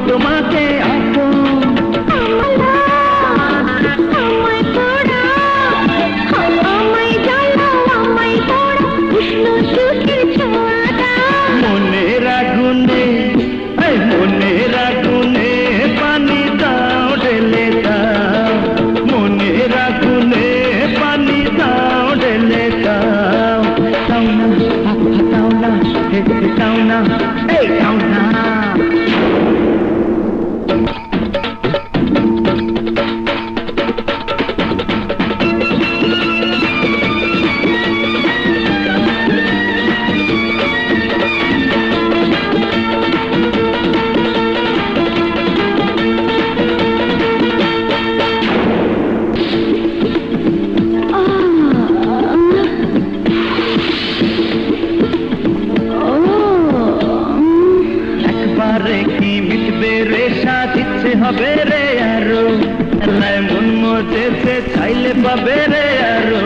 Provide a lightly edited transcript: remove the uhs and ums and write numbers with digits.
তোমাকে আপন। আমায় পড়া, আমায় জ্বালাও, আমায় পড়া, উষ্ণ সুখের ছোঁয়াটা। মনের আগুনে, মনের আগুনে পানি দাও ঢেলে দাও, মনের আগুনে পানি দাও ঢেলে দাও। দাও না, দাও না, দাও না, দাও না। কি মিটবে রে সাজিচ্ছে হবে রে আরো, মন মজেছে চাইলে পাবে রে আরো।